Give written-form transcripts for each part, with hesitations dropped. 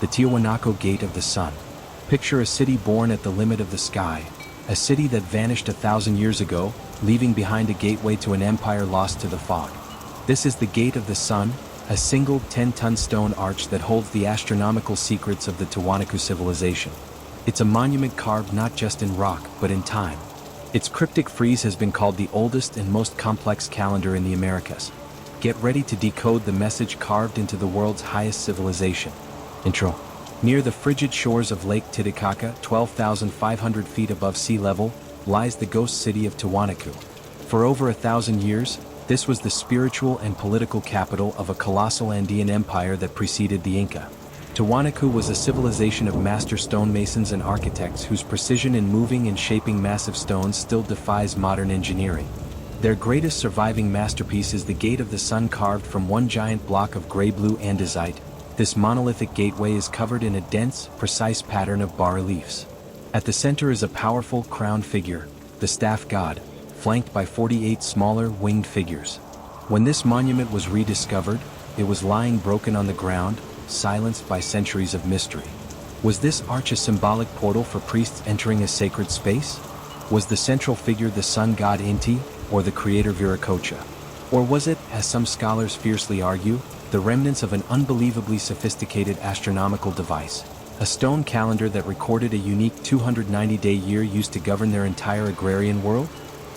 the Tiahuanaco Gate of the Sun. Picture a city born at the limit of the sky, a city that vanished 1,000 years ago, leaving behind a gateway to an empire lost to the fog. This is the Gate of the Sun, a single 10-ton stone arch that holds the astronomical secrets of the Tiwanaku civilization. It's a monument carved not just in rock, but in time. Its cryptic frieze has been called the oldest and most complex calendar in the Americas. Get ready to decode the message carved into the world's highest civilization. Intro. Near the frigid shores of Lake Titicaca, 12,500 feet above sea level, lies the ghost city of Tiwanaku. For over 1,000 years, this was the spiritual and political capital of a colossal Andean empire that preceded the Inca. Tiwanaku was a civilization of master stonemasons and architects whose precision in moving and shaping massive stones still defies modern engineering. Their greatest surviving masterpiece is the Gate of the Sun, carved from one giant block of gray-blue andesite. This monolithic gateway is covered in a dense, precise pattern of bas-reliefs. At the center is a powerful, crowned figure, the staff god, flanked by 48 smaller, winged figures. When this monument was rediscovered, it was lying broken on the ground, silenced by centuries of mystery. Was this arch a symbolic portal for priests entering a sacred space? Was the central figure the sun god Inti, or the creator Viracocha? Or was it, as some scholars fiercely argue, the remnants of an unbelievably sophisticated astronomical device, a stone calendar that recorded a unique 290-day year used to govern their entire agrarian world?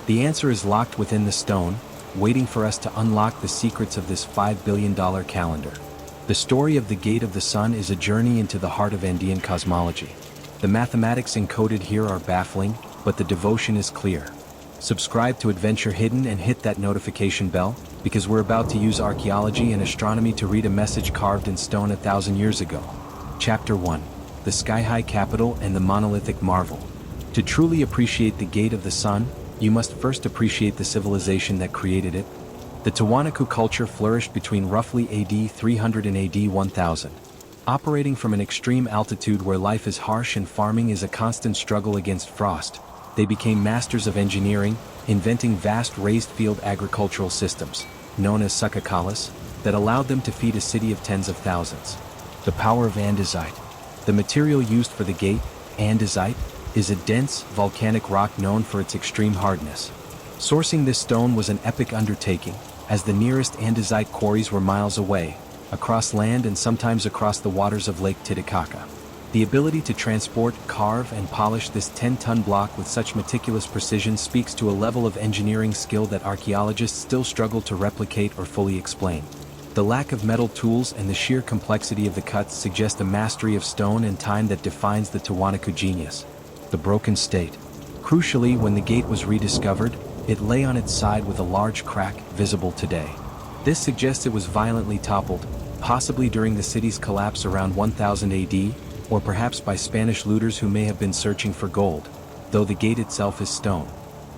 The answer is locked within the stone, waiting for us to unlock the secrets of this $5 billion calendar. The story of the Gate of the Sun is a journey into the heart of Andean cosmology. The mathematics encoded here are baffling, but the devotion is clear. Subscribe to Adventure Hidden and hit that notification bell, because we're about to use archaeology and astronomy to read a message carved in stone 1,000 years ago. Chapter 1. The Sky-High Capital and the Monolithic Marvel. To truly appreciate the Gate of the Sun, you must first appreciate the civilization that created it. The Tiwanaku culture flourished between roughly AD 300 and AD 1000. Operating from an extreme altitude where life is harsh and farming is a constant struggle against frost, they became masters of engineering, inventing vast raised field agricultural systems, known as succucalas, that allowed them to feed a city of tens of thousands. The power of andesite. The material used for the gate, andesite, is a dense, volcanic rock known for its extreme hardness. Sourcing this stone was an epic undertaking, as the nearest andesite quarries were miles away, across land and sometimes across the waters of Lake Titicaca. The ability to transport, carve, and polish this 10-ton block with such meticulous precision speaks to a level of engineering skill that archaeologists still struggle to replicate or fully explain. The lack of metal tools and the sheer complexity of the cuts suggest a mastery of stone and time that defines the Tiwanaku genius. The broken state. Crucially, when the gate was rediscovered, it lay on its side with a large crack visible today. This suggests it was violently toppled, possibly during the city's collapse around 1000 AD, or perhaps by Spanish looters who may have been searching for gold, though the gate itself is stone.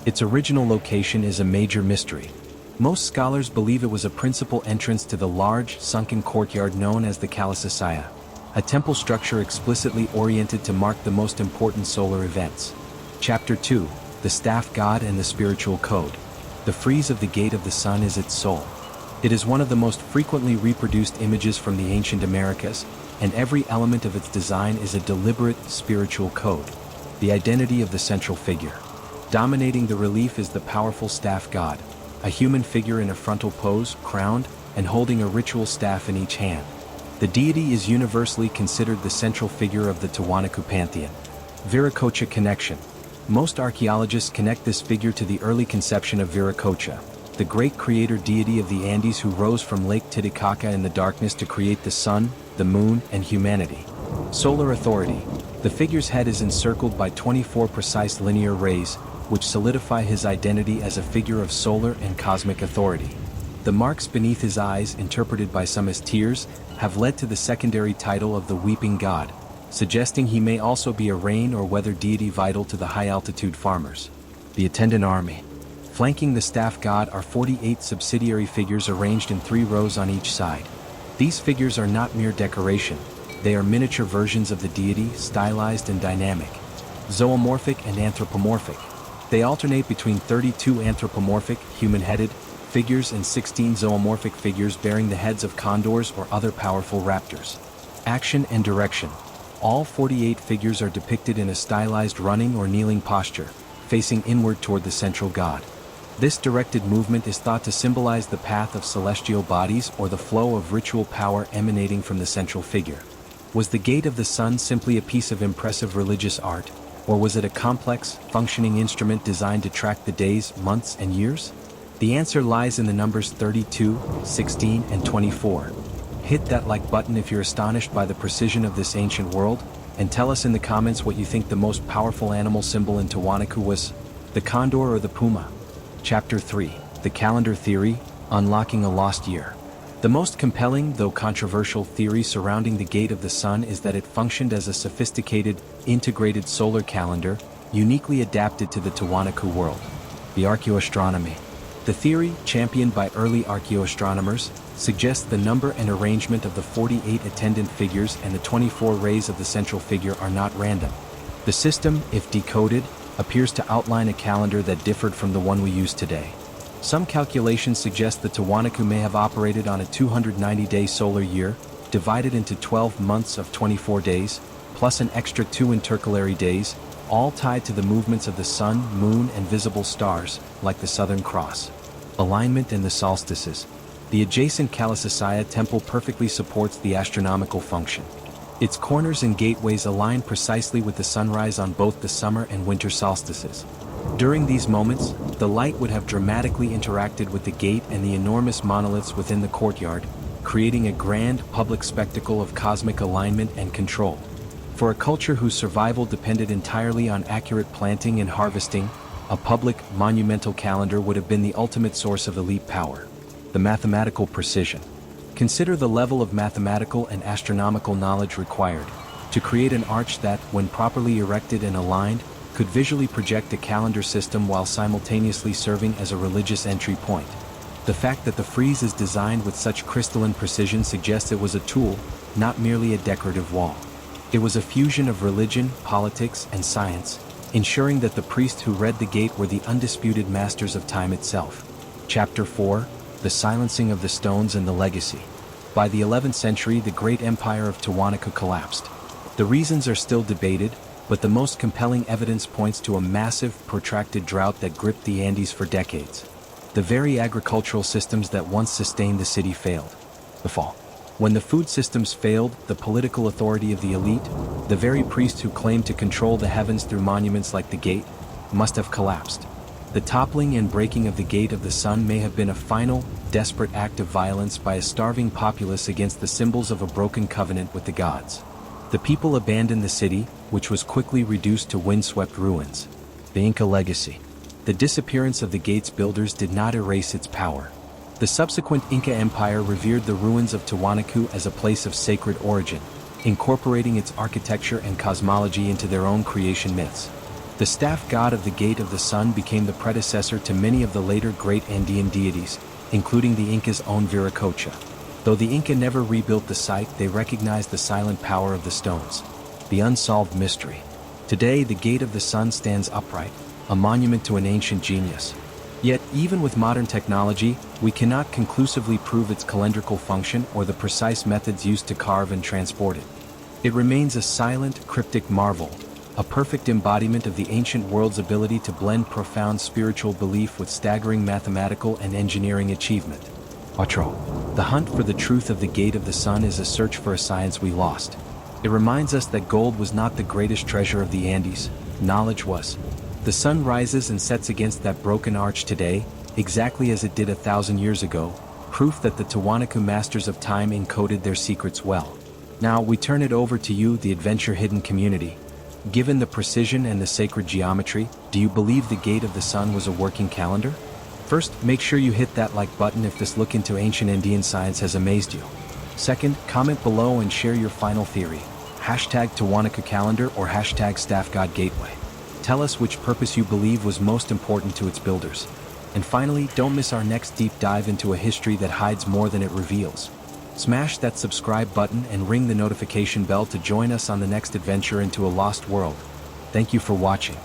Its original location is a major mystery. Most scholars believe it was a principal entrance to the large, sunken courtyard known as the Calisasaya, a temple structure explicitly oriented to mark the most important solar events. Chapter 2. The Staff God and the Spiritual Code. The frieze of the Gate of the Sun is its soul. It is one of the most frequently reproduced images from the ancient Americas, and every element of its design is a deliberate, spiritual code. The identity of the central figure. Dominating the relief is the powerful staff god, a human figure in a frontal pose, crowned, and holding a ritual staff in each hand. The deity is universally considered the central figure of the Tiwanaku pantheon. Viracocha connection. Most archaeologists connect this figure to the early conception of Viracocha, the great creator deity of the Andes who rose from Lake Titicaca in the darkness to create the sun, the moon, and humanity. Solar authority. The figure's head is encircled by 24 precise linear rays, which solidify his identity as a figure of solar and cosmic authority. The marks beneath his eyes, interpreted by some as tears, have led to the secondary title of the Weeping God, suggesting he may also be a rain or weather deity vital to the high-altitude farmers. The attendant army. Flanking the staff god are 48 subsidiary figures arranged in 3 rows on each side. These figures are not mere decoration, they are miniature versions of the deity, stylized and dynamic. Zoomorphic and anthropomorphic. They alternate between 32 anthropomorphic, human-headed, figures and 16 zoomorphic figures bearing the heads of condors or other powerful raptors. Action and direction. All 48 figures are depicted in a stylized running or kneeling posture, facing inward toward the central god. This directed movement is thought to symbolize the path of celestial bodies or the flow of ritual power emanating from the central figure. Was the Gate of the Sun simply a piece of impressive religious art, or was it a complex, functioning instrument designed to track the days, months, and years? The answer lies in the numbers 32, 16, and 24. Hit that like button if you're astonished by the precision of this ancient world, and tell us in the comments what you think the most powerful animal symbol in Tiwanaku was, the condor or the puma. Chapter 3, The Calendar Theory, Unlocking a Lost Year. The most compelling, though controversial, theory surrounding the Gate of the Sun is that it functioned as a sophisticated, integrated solar calendar, uniquely adapted to the Tiwanaku world. The archaeoastronomy. The theory, championed by early archaeoastronomers, suggests the number and arrangement of the 48 attendant figures and the 24 rays of the central figure are not random. The system, if decoded, appears to outline a calendar that differed from the one we use today. Some calculations suggest the Tiwanaku may have operated on a 290-day solar year, divided into 12 months of 24 days, plus an extra 2 intercalary days, all tied to the movements of the sun, moon, and visible stars, like the Southern Cross. Alignment and the solstices. The adjacent Kalasasaya temple perfectly supports the astronomical function. Its corners and gateways align precisely with the sunrise on both the summer and winter solstices. During these moments, the light would have dramatically interacted with the gate and the enormous monoliths within the courtyard, creating a grand public spectacle of cosmic alignment and control. For a culture whose survival depended entirely on accurate planting and harvesting, a public, monumental calendar would have been the ultimate source of elite power. The mathematical precision. Consider the level of mathematical and astronomical knowledge required to create an arch that, when properly erected and aligned, could visually project a calendar system while simultaneously serving as a religious entry point. The fact that the frieze is designed with such crystalline precision suggests it was a tool, not merely a decorative wall. It was a fusion of religion, politics, and science, ensuring that the priests who read the gate were the undisputed masters of time itself. Chapter 4, The Silencing of the Stones and the Legacy. By the 11th century, the great empire of Tiwanaku collapsed. The reasons are still debated, but the most compelling evidence points to a massive, protracted drought that gripped the Andes for decades. The very agricultural systems that once sustained the city failed. The fall. When the food systems failed, the political authority of the elite, the very priests who claimed to control the heavens through monuments like the gate, must have collapsed. The toppling and breaking of the Gate of the Sun may have been a final, desperate act of violence by a starving populace against the symbols of a broken covenant with the gods. The people abandoned the city, which was quickly reduced to windswept ruins. The Inca legacy. The disappearance of the gate's builders did not erase its power. The subsequent Inca Empire revered the ruins of Tiwanaku as a place of sacred origin, incorporating its architecture and cosmology into their own creation myths. The staff god of the Gate of the Sun became the predecessor to many of the later great Andean deities, including the Inca's own Viracocha. Though the Inca never rebuilt the site, they recognized the silent power of the stones. The unsolved mystery. Today, the Gate of the Sun stands upright, a monument to an ancient genius. Yet, even with modern technology, we cannot conclusively prove its calendrical function or the precise methods used to carve and transport it. It remains a silent, cryptic marvel, a perfect embodiment of the ancient world's ability to blend profound spiritual belief with staggering mathematical and engineering achievement. The hunt for the truth of the Gate of the Sun is a search for a science we lost. It reminds us that gold was not the greatest treasure of the Andes, knowledge was. The sun rises and sets against that broken arch today, exactly as it did 1,000 years ago, proof that the Tiwanaku masters of time encoded their secrets well. Now we turn it over to you, the adventure-hidden community. Given the precision and the sacred geometry, do you believe the Gate of the Sun was a working calendar? First, make sure you hit that like button if this look into ancient Andean science has amazed you. Second, comment below and share your final theory. #Tiwanaku calendar or #StaffGodGateway. Tell us which purpose you believe was most important to its builders. And finally, don't miss our next deep dive into a history that hides more than it reveals. Smash that subscribe button and ring the notification bell to join us on the next adventure into a lost world. Thank you for watching.